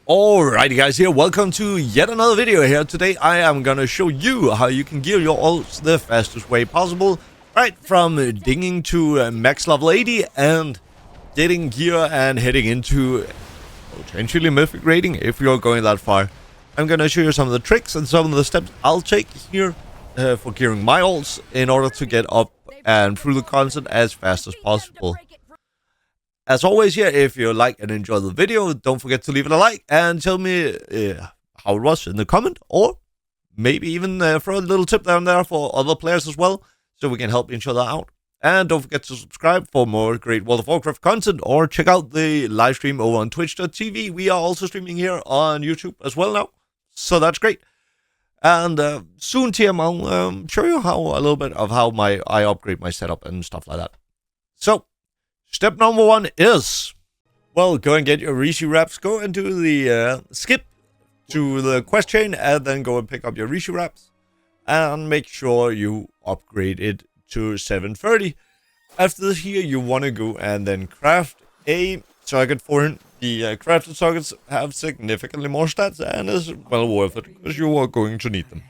Alrighty guys, here, welcome to yet another video here. Today I am gonna show you how you can gear your ults the fastest way possible. Right from dinging to max level 80 and getting gear and heading into potentially mythic rating if you're going that far. I'm gonna show you some of the tricks and some of the steps I'll take here for gearing my ults in order to get up and through the content as fast as possible. As always here, if you like and enjoy the video, don't forget to leave it a like and tell me how it was in the comment, or maybe even throw a little tip down there for other players as well, so we can help each other out. And don't forget to subscribe for more great World of Warcraft content, or check out the live stream over on twitch.tv. We are also streaming here on YouTube as well now, so that's great. And soon, TM, I'll show you a little bit of how I upgrade my setup and stuff like that. So, step number one is, well, go and get your Rishi wraps. Go and do the skip to the quest chain and then go and pick up your Rishi wraps. And make sure you upgrade it to 730. After this here, you want to go and then craft a target for it. The crafted targets have significantly more stats and is well worth it because you are going to need them.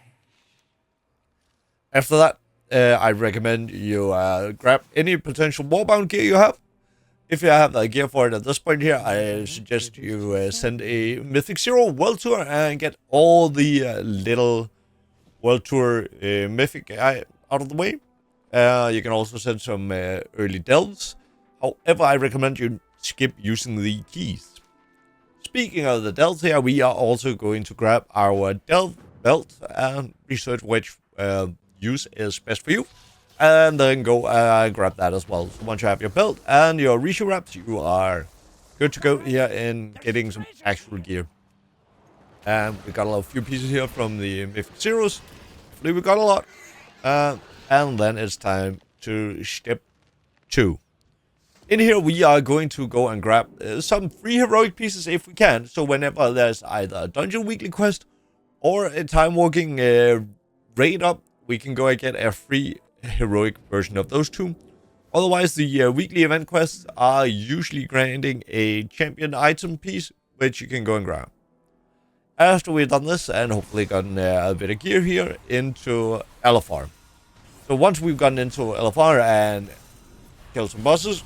After that, I recommend you grab any potential warbound gear you have. If you have the gear for it at this point here, I suggest you send a Mythic 0 World Tour and get all the little World Tour Mythic out of the way. You can also send some early delves. However, I recommend you skip using the keys. Speaking of the delves here, we are also going to grab our delve belt and research which use is best for you. And then go grab that as well. So once you have your belt and your Rishi wraps, you are good to go here in getting some actual gear. And we got a few pieces here from the Mythic Zeros. Hopefully we got a lot. And then it's time to step 2. In here we are going to go and grab some free heroic pieces if we can. So whenever there's either a dungeon weekly quest or a time walking raid up, we can go and get a free heroic version of those two. Otherwise, the weekly event quests are usually granting a champion item piece, which you can go and grab. After we've done this and hopefully gotten a bit of gear here into LFR. So once we've gotten into LFR and killed some bosses,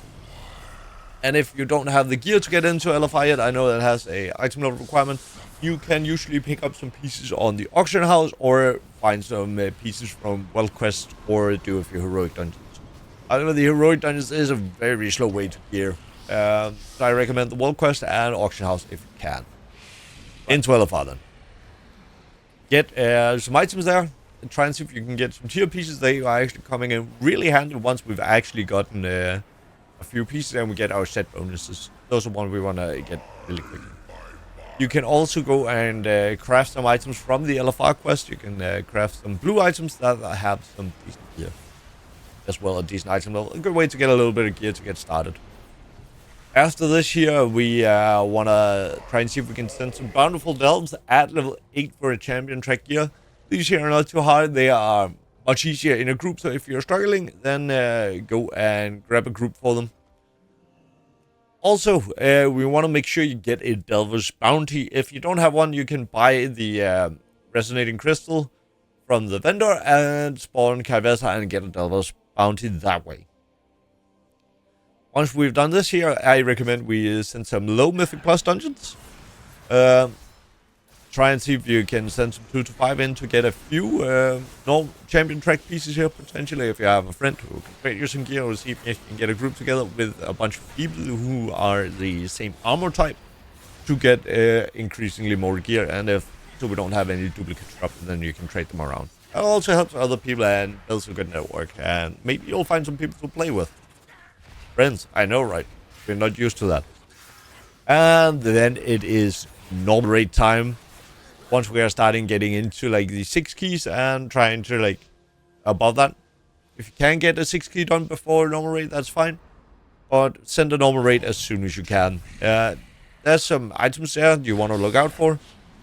and if you don't have the gear to get into LFR yet, I know that has a item level requirement. You can usually pick up some pieces on the auction house or find some pieces from world quests or do a few heroic dungeons. However, the heroic dungeons is a very slow way to gear. So I recommend the world quest and auction house if you can. Into LFR then. Get some items there and try and see if you can get some tier pieces. They are actually coming in really handy once we've actually gotten a few pieces and we get our set bonuses. Those are ones we want to get really quickly. You can also go and craft some items from the LFR quest. You can craft some blue items that have some decent gear. As well, a decent item level. A good way to get a little bit of gear to get started. After this here, we want to try and see if we can send some bountiful delves at level 8 for a champion track gear. These here are not too hard. They are much easier in a group. So if you're struggling, then go and grab a group for them. Also, we want to make sure you get a Delver's Bounty. If you don't have one, you can buy the Resonating Crystal from the vendor and spawn Kavesa and get a Delver's Bounty that way. Once we've done this here, I recommend we send some low Mythic Plus dungeons. Try and see if you can send some 2 to 5 in to get a few no champion track pieces here, potentially if you have a friend who can trade you some gear, or see if you can get a group together with a bunch of people who are the same armor type to get increasingly more gear. And if so we don't have any duplicates dropped, then you can trade them around. It also helps other people and builds a good network, and maybe you'll find some people to play with. Friends, I know, right? We're not used to that. And then it is normal raid time. Once we are starting getting into like the 6 keys and trying to like above that. If you can get a 6 key done before normal raid, that's fine. But send a normal raid as soon as you can. There's some items there you want to look out for.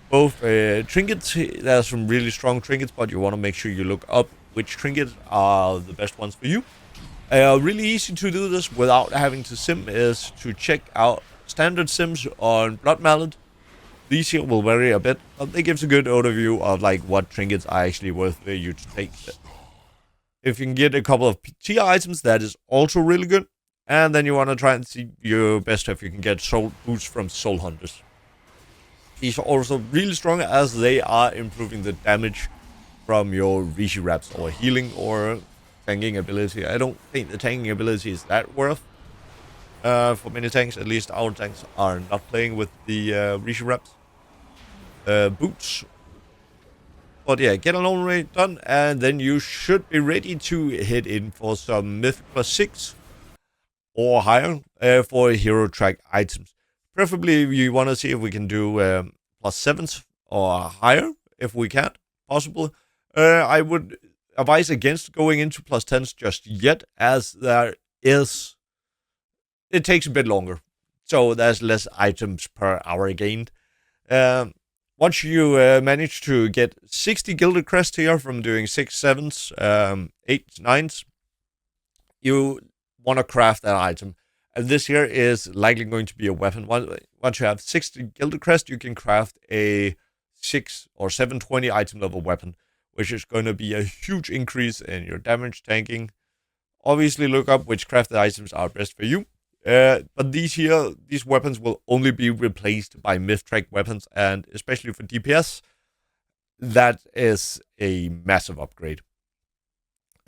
Both trinkets, there's some really strong trinkets, but you want to make sure you look up which trinkets are the best ones for you. Really easy to do this without having to sim is to check out standard sims on Blood Mallet. These here will vary a bit, but they gives a good overview of like what trinkets are actually worth you to take. If you can get a couple of tier items, that is also really good. And then you want to try and see your best if you can get soul boots from soul hunters. These are also really strong as they are improving the damage from your Rishi wraps or healing or tanking ability. I don't think the tanking ability is that worth. For many tanks, at least our tanks are not playing with the Rishi wraps. Boots. But yeah, get an all raid done, and then you should be ready to head in for some Mythic +6 or higher for hero track items. Preferably, you want to see if we can do +7s or higher, if we can, possibly. I would advise against going into +10s just yet, as it takes a bit longer. So there's less items per hour gained. Once you manage to get 60 Gilded crests here from doing 6, 7s, 8, 9s, you want to craft that item. And this here is likely going to be a weapon. Once you have 60 Gilded crests, you can craft a 6 or 720 item level weapon, which is going to be a huge increase in your damage tanking. Obviously, look up which crafted items are best for you. But these weapons will only be replaced by myth-track weapons, and especially for DPS, that is a massive upgrade.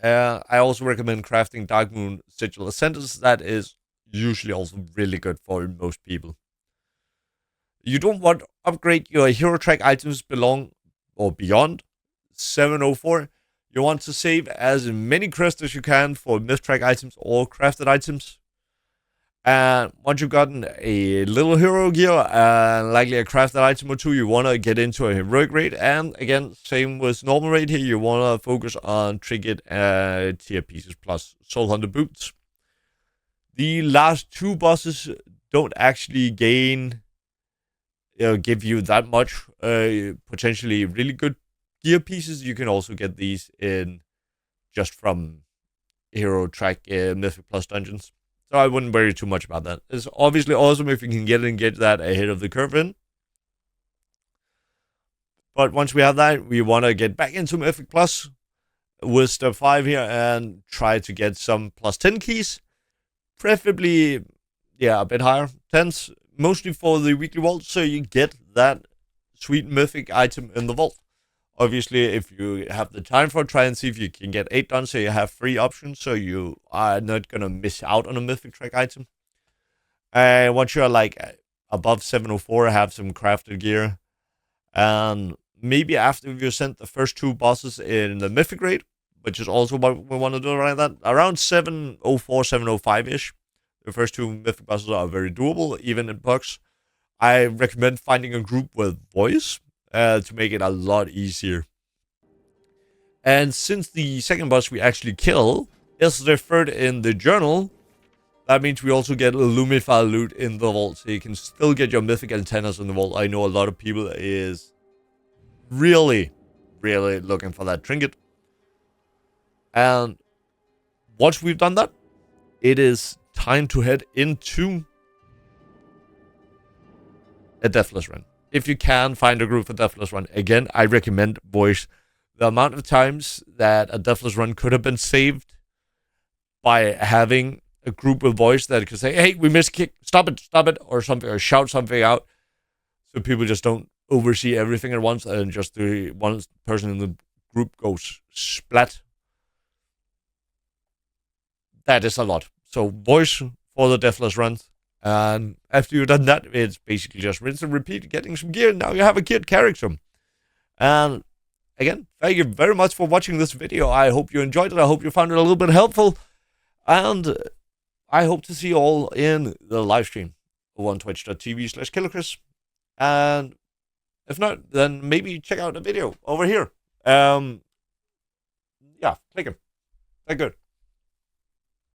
I also recommend crafting Dark Moon Sigil Ascendants. That is usually also really good for most people. You don't want to upgrade your hero track items beyond 704. You want to save as many crests as you can for myth track items or crafted items. And once you've gotten a little hero gear and likely a crafted item or two, you want to get into a heroic raid. And again, same with normal raid here, you want to focus on trinket tier pieces plus soul hunter boots. The last two bosses don't actually give you that much potentially really good gear pieces. You can also get these in just from hero track Mythic plus dungeons. So I wouldn't worry too much about that. It's obviously awesome if you can get that ahead of the curve in. But once we have that, we want to get back into Mythic Plus with step 5 here and try to get some +10 keys. Preferably, a bit higher. 10s, mostly for the weekly vault, so you get that sweet Mythic item in the vault. Obviously, if you have the time for it, try and see if you can get 8 done, so you have 3 options, so you are not going to miss out on a Mythic track item. And once you're like above 704, have some crafted gear. And maybe after you sent the first 2 bosses in the Mythic raid, which is also what we want to do right that, around 704, 705-ish. The first 2 Mythic bosses are very doable, even in bugs. I recommend finding a group with voice to make it a lot easier. And since the second boss we actually kill is referred in the journal, that means we also get Lumify loot in the vault, so you can still get your Mythic antennas in the vault. I know a lot of people is really looking for that trinket. And once we've done that, it is time to head into a Deathless run. If you can find a group for Deathless run, again, I recommend voice. The amount of times that a Deathless run could have been saved by having a group with voice that could say, hey, we missed a kick, stop it, or something, or shout something out, so people just don't oversee everything at once, and just the one person in the group goes splat. That is a lot. So voice for the Deathless runs. And after you've done that, it's basically just rinse and repeat, getting some gear. Now you have a geared character. And again, thank you very much for watching this video. I hope you enjoyed it. I hope you found it a little bit helpful. And I hope to see you all in the live stream over on twitch.tv/killerchris. And if not, then maybe check out the video over here. Click it. They're good.